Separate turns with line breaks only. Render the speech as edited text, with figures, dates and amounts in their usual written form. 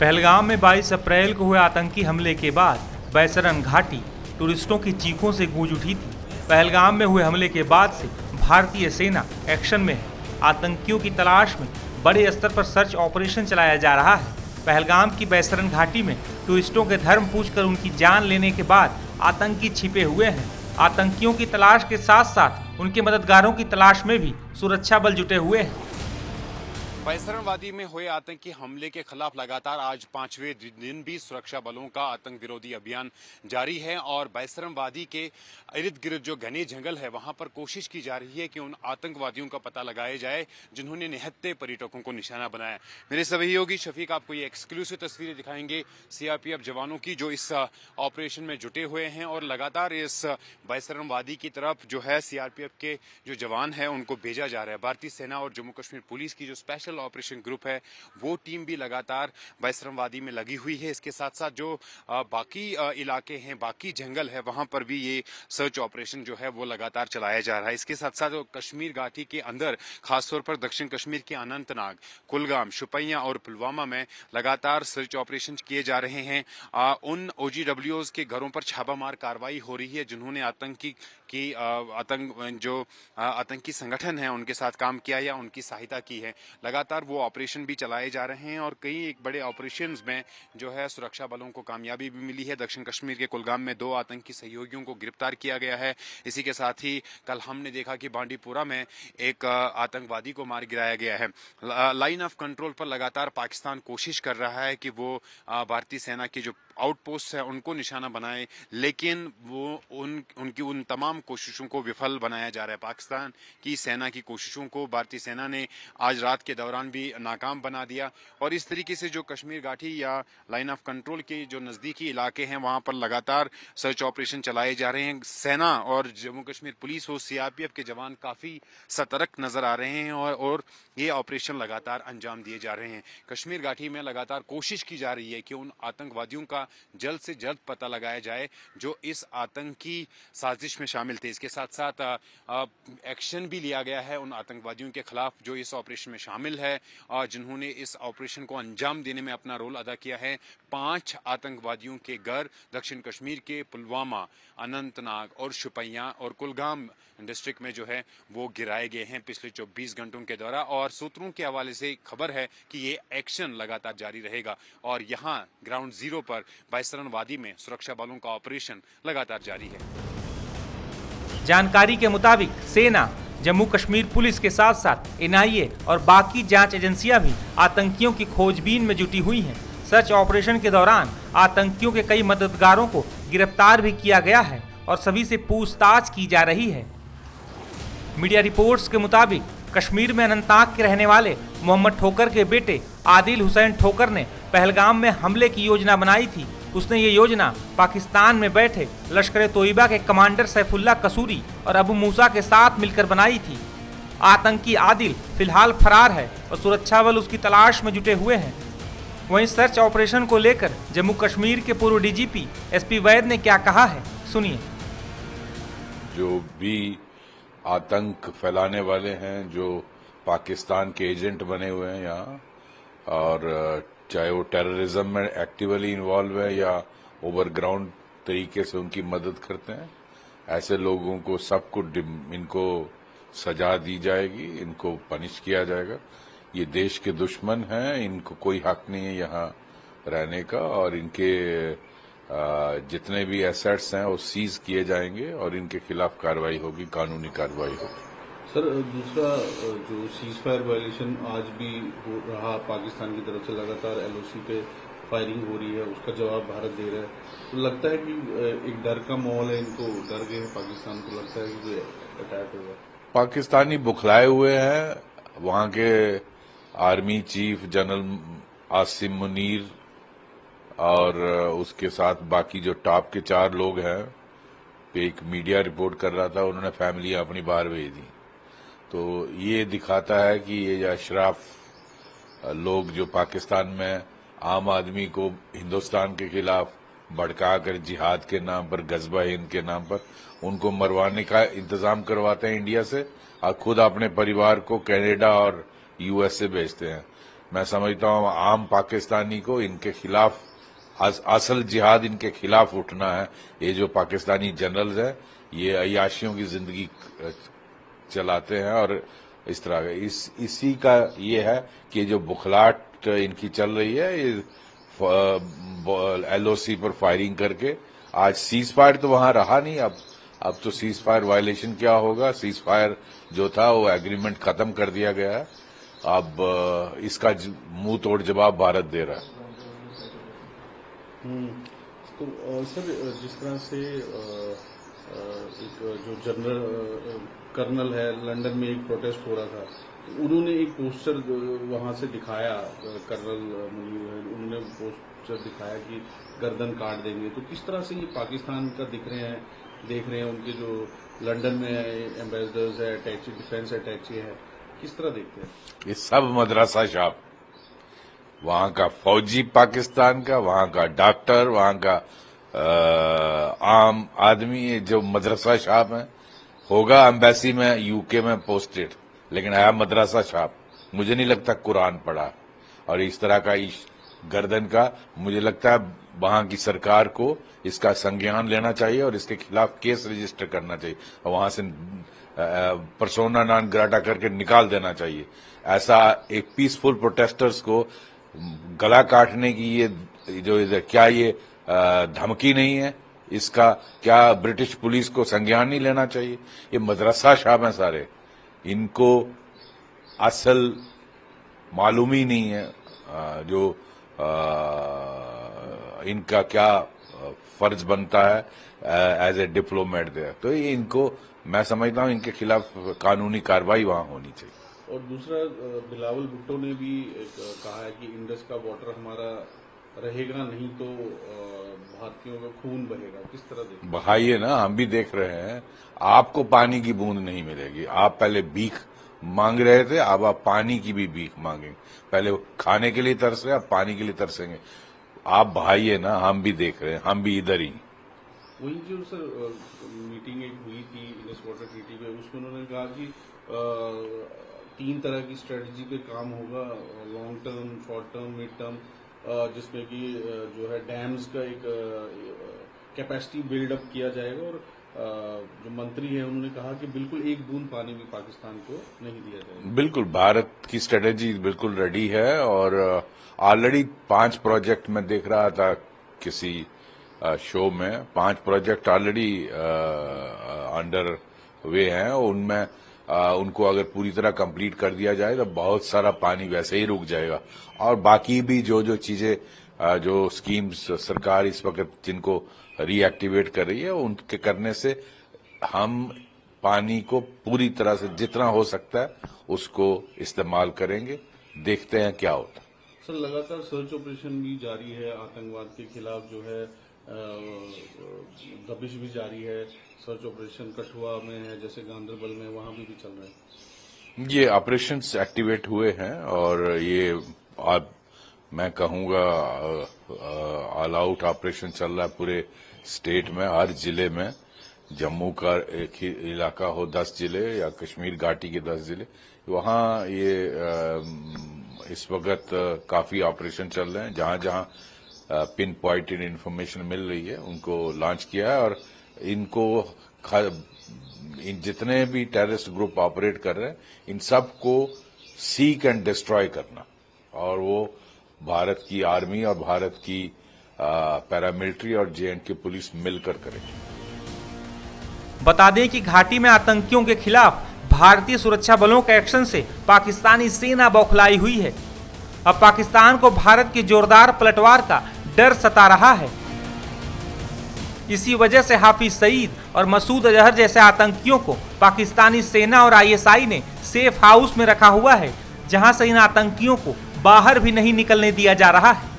पहलगाम में 22 अप्रैल को हुए आतंकी हमले के बाद बैसरन घाटी टूरिस्टों की चीखों से गूंज उठी थी। पहलगाम में हुए हमले के बाद से भारतीय सेना एक्शन में है। आतंकियों की तलाश में बड़े स्तर पर सर्च ऑपरेशन चलाया जा रहा है। पहलगाम की बैसरन घाटी में टूरिस्टों के धर्म पूछकर उनकी जान लेने के बाद आतंकी छिपे हुए हैं। आतंकियों की तलाश के साथ साथ उनके मददगारों की तलाश में भी सुरक्षा बल जुटे हुए हैं।
बैसरन वादी में हुए आतंकी हमले के खिलाफ लगातार आज 5वें दिन भी सुरक्षा बलों का आतंक विरोधी अभियान जारी है और बैसरन वादी के इर्द गिर्द जो घने जंगल है वहां पर कोशिश की जा रही है कि उन आतंकवादियों का पता लगाया जाए जिन्होंने निहत्थे पर्यटकों को निशाना बनाया। मेरे सहयोगी शफीक आपको ये एक्सक्लूसिव तस्वीरें दिखाएंगे सीआरपीएफ जवानों की जो इस ऑपरेशन में जुटे हुए हैं और लगातार इस बैसरन वादी की तरफ जो है सीआरपीएफ के जो जवान है उनको भेजा जा रहा है। भारतीय सेना और जम्मू कश्मीर पुलिस की जो स्पेशल ऑपरेशन ग्रुप है वो टीम भी लगातार बैसरन वादी में लगी हुई है। इसके साथ साथ जो बाकी इलाके हैं, बाकी जंगल है, वहां पर भी ये सर्च ऑपरेशन जो है वो लगातार चलाया जा रहा है। इसके साथ साथ कश्मीर घाटी के अंदर खासतौर पर दक्षिण कश्मीर के अनंतनाग, कुलगाम, शुपियां और पुलवामा में लगातार सर्च ऑपरेशन किए जा रहे हैं। उन OGWs के घरों पर छापामार कार्रवाई हो रही है जिन्होंने आतंकी संगठन है उनके साथ काम किया या उनकी सहायता की है। लगातार वो ऑपरेशन भी चलाए जा रहे हैं और कई एक बड़े ऑपरेशंस में जो है सुरक्षा बलों को कामयाबी भी मिली है। दक्षिण कश्मीर के कुलगाम में 2 आतंकी सहयोगियों को गिरफ्तार किया गया है। इसी के साथ ही कल हमने देखा कि बांडीपुरा में एक आतंकवादी को मार गिराया गया है। लाइन ऑफ कंट्रोल पर लगातार पाकिस्तान कोशिश कर रहा है कि वो भारतीय सेना की जो आउटपोस्ट है उनको निशाना बनाए, लेकिन वो उनकी उन तमाम कोशिशों को विफल बनाया जा रहा है। पाकिस्तान की सेना की कोशिशों को भारतीय सेना ने आज रात के दौरान भी नाकाम बना दिया और इस तरीके से जो कश्मीर घाटी या लाइन ऑफ कंट्रोल के जो नजदीकी इलाके हैं वहां पर लगातार सर्च ऑपरेशन चलाए जा रहे हैं। सेना और जम्मू कश्मीर पुलिस और सीआरपीएफ के जवान काफी सतर्क नजर आ रहे हैं और ये ऑपरेशन लगातार अंजाम दिए जा रहे हैं। कश्मीर घाटी में लगातार कोशिश की जा रही है कि उन आतंकवादियों का जल्द से जल्द पता लगाया जाए जो इस आतंकी साजिश में शामिल थे। इसके साथ साथ एक्शन भी लिया गया है उन आतंकवादियों के खिलाफ जो इस ऑपरेशन में शामिल है और जिन्होंने इस ऑपरेशन को अंजाम देने में अपना रोल अदा किया है। 5 आतंकवादियों के घर दक्षिण कश्मीर के पुलवामा, अनंतनाग और शुपियां और कुलगाम डिस्ट्रिक्ट में जो है वो गिराए गए हैं पिछले 24 घंटों के दौरान और सूत्रों के हवाले से खबर है कि ये एक्शन लगातार जारी रहेगा और यहाँ ग्राउंड जीरो पर बैसरन वादी में सुरक्षा बलों का ऑपरेशन लगातार जारी है।
जानकारी के मुताबिक सेना, जम्मू कश्मीर पुलिस के साथ साथ NIA और बाकी जांच एजेंसियां भी आतंकियों की खोजबीन में जुटी हुई हैं। सर्च ऑपरेशन के दौरान आतंकियों के कई मददगारों को गिरफ्तार भी किया गया है और सभी से पूछताछ की जा रही है। मीडिया रिपोर्ट्स के मुताबिक कश्मीर में अनंतनाग के रहने वाले मोहम्मद ठोकर के बेटे आदिल हुसैन ठोकर ने पहलगाम में हमले की योजना बनाई थी। उसने ये योजना पाकिस्तान में बैठे लश्कर तोयबा के कमांडर सैफुल्लाह कसूरी और अबू मूसा के साथ मिलकर बनाई थी। आतंकी आदिल फिलहाल फरार है और सुरक्षा बल उसकी तलाश में जुटे हुए हैं। वहीं सर्च ऑपरेशन को लेकर जम्मू कश्मीर के पूर्व DGP SP वैद ने क्या कहा है, सुनिए।
जो भी आतंक फैलाने वाले हैं, जो पाकिस्तान के एजेंट बने हुए हैं यहाँ, और चाहे वो टेररिज्म में एक्टिवली इन्वॉल्व है या ओवरग्राउंड तरीके से उनकी मदद करते हैं, ऐसे लोगों को सबको इनको सजा दी जाएगी, इनको पनिश किया जाएगा। ये देश के दुश्मन हैं, इनको कोई हक नहीं है यहाँ रहने का और इनके जितने भी एसेट्स हैं वो सीज किए जाएंगे और इनके खिलाफ कार्रवाई होगी, कानूनी कार्रवाई होगी।
सर, दूसरा जो सीज फायर वायलेशन आज भी हो रहा, पाकिस्तान की तरफ से लगातार LOC पे फायरिंग हो रही है, उसका जवाब भारत दे रहा है, तो लगता है कि एक डर का माहौल है, इनको डर गए पाकिस्तान को, लगता है कि अटैक होगा।
पाकिस्तानी बुखलाए हुए हैं। वहां के army chief general Asim Munir और उसके साथ बाकी जो टॉप के 4 लोग हैं, एक मीडिया रिपोर्ट कर रहा था, उन्होंने फैमिली अपनी बाहर भेज दी। तो ये दिखाता है कि ये अशराफ लोग जो पाकिस्तान में आम आदमी को हिंदुस्तान के खिलाफ भड़काकर जिहाद के नाम पर, गजबा हिंद के नाम पर उनको मरवाने का इंतजाम करवाते हैं इंडिया से और खुद अपने परिवार को कनाडा और USA भेजते हैं। मैं समझता हूं आम पाकिस्तानी को इनके खिलाफ असल जिहाद इनके खिलाफ उठना है। ये जो पाकिस्तानी जनरल्स हैं ये अय्याशियों की जिंदगी चलाते हैं और इस तरह इसी का ये है कि जो बुखलाहट इनकी चल रही है ये एलओसी पर फायरिंग करके। आज सीज फायर तो वहां रहा नहीं, अब तो सीज फायर वायलेशन क्या होगा। सीज फायर जो था वो एग्रीमेंट खत्म कर दिया गया है, अब इसका मुंह तोड़ जवाब भारत दे रहा है।
तो सर जिस तरह से एक जो जनरल कर्नल है लंदन में एक प्रोटेस्ट हो रहा था, उन्होंने एक पोस्टर वहां से दिखाया, कर्नल मुनीर है उन्होंने पोस्टर दिखाया कि गर्दन काट देंगे। तो किस तरह से ये पाकिस्तान का देख रहे हैं उनके जो लंदन में एम्बेसडर्स है, अटैची डिफेंस अटैची है, किस तरह देखते हैं?
ये सब मदरसा छाप, वहां का फौजी पाकिस्तान का, वहां का डॉक्टर, वहां का आम आदमी, जो मदरसा छाप है। होगा एम्बेसी में यूके में पोस्टेड, लेकिन आया मदरसा छाप। मुझे नहीं लगता कुरान पढ़ा। और इस तरह का गर्दन का मुझे लगता है वहां की सरकार को इसका संज्ञान लेना चाहिए और इसके खिलाफ केस रजिस्टर करना चाहिए और वहां से पर्सोना नॉन ग्राटा करके निकाल देना चाहिए। ऐसा एक पीसफुल प्रोटेस्टर्स को गला काटने की ये जो क्या ये धमकी नहीं है, इसका क्या ब्रिटिश पुलिस को संज्ञान नहीं लेना चाहिए? ये मदरसा शाम है सारे, इनको असल मालूम ही नहीं है जो इनका क्या फर्ज बनता है एज ए डिप्लोमेट देयर। तो ये इनको मैं समझता हूं इनके खिलाफ कानूनी कार्रवाई वहां होनी चाहिए।
और दूसरा बिलावल भुट्टो ने भी कहा है कि इंडस का वाटर हमारा रहेगा नहीं तो भारतीयों का खून बहेगा। किस तरह देखें?
बहाइए ना, हम भी देख रहे हैं। आपको पानी की बूंद नहीं मिलेगी। आप पहले भीख मांग रहे थे, अब आप पानी की भी भीख मांगेंगे। पहले खाने के लिए तरस रहे, अब पानी के लिए तरसेंगे। आप बहाइए ना, हम भी देख रहे हैं, हम भी इधर ही।
वही जो सर मीटिंग एक हुई थी इंडस वाटर ट्रीटी पे, उसमें उन्होंने कहा कि 3 तरह की स्ट्रेटजी पे काम होगा, long term, short term, mid term, जिसमें कि जो है डैम्स का एक कैपेसिटी बिल्डअप किया जाएगा। और जो मंत्री है उन्होंने कहा कि बिल्कुल एक बूंद पानी भी पाकिस्तान को नहीं दिया जाएगा।
बिल्कुल, भारत की स्ट्रेटेजी बिल्कुल रेडी है और ऑलरेडी 5 प्रोजेक्ट मैं देख रहा था किसी शो में, 5 प्रोजेक्ट ऑलरेडी अंडर वे हैं। उनमें उनको अगर पूरी तरह कंप्लीट कर दिया जाए तो बहुत सारा पानी वैसे ही रुक जाएगा। और बाकी भी जो चीजें जो स्कीम्स सरकार इस वक्त जिनको रीएक्टिवेट कर रही है, उनके करने से हम पानी को पूरी तरह से जितना हो सकता है उसको इस्तेमाल करेंगे। देखते हैं क्या होता है।
सर लगातार सर्च ऑपरेशन भी जारी है, आतंकवाद के खिलाफ जो है दबिश भी जारी है। सर्च ऑपरेशन कठुआ में है, जैसे गांधरबल में, वहां भी चल रहे हैं।
ये ऑपरेशंस एक्टिवेट हुए हैं और ये मैं कहूंगा ऑल आउट ऑपरेशन चल रहा है पूरे स्टेट में, हर जिले में। जम्मू का एक ही इलाका हो 10 जिले या कश्मीर घाटी के 10 जिले, वहां ये इस वक्त काफी ऑपरेशन चल रहे हैं। जहां जहां पिन पॉइंटेड इन्फॉर्मेशन मिल रही है उनको लॉन्च किया है और इनको जितने भी टेररिस्ट ग्रुप ऑपरेट कर रहे हैं इन सब को सीक एंड डिस्ट्रॉय करना, और वो भारत की आर्मी और भारत की पैरामिलिट्री और JNK पुलिस मिलकर करेगी।
बता दें कि घाटी में आतंकियों के खिलाफ भारतीय सुरक्षा बलों के एक्शन से पाकिस्तानी सेना बौखलाई हुई है। अब पाकिस्तान को भारत की जोरदार पलटवार का डर सता रहा है। इसी वजह से हाफिज सईद और मसूद अजहर जैसे आतंकियों को पाकिस्तानी सेना और ISI ने सेफ हाउस में रखा हुआ है, जहां से इन आतंकियों को बाहर भी नहीं निकलने दिया जा रहा है।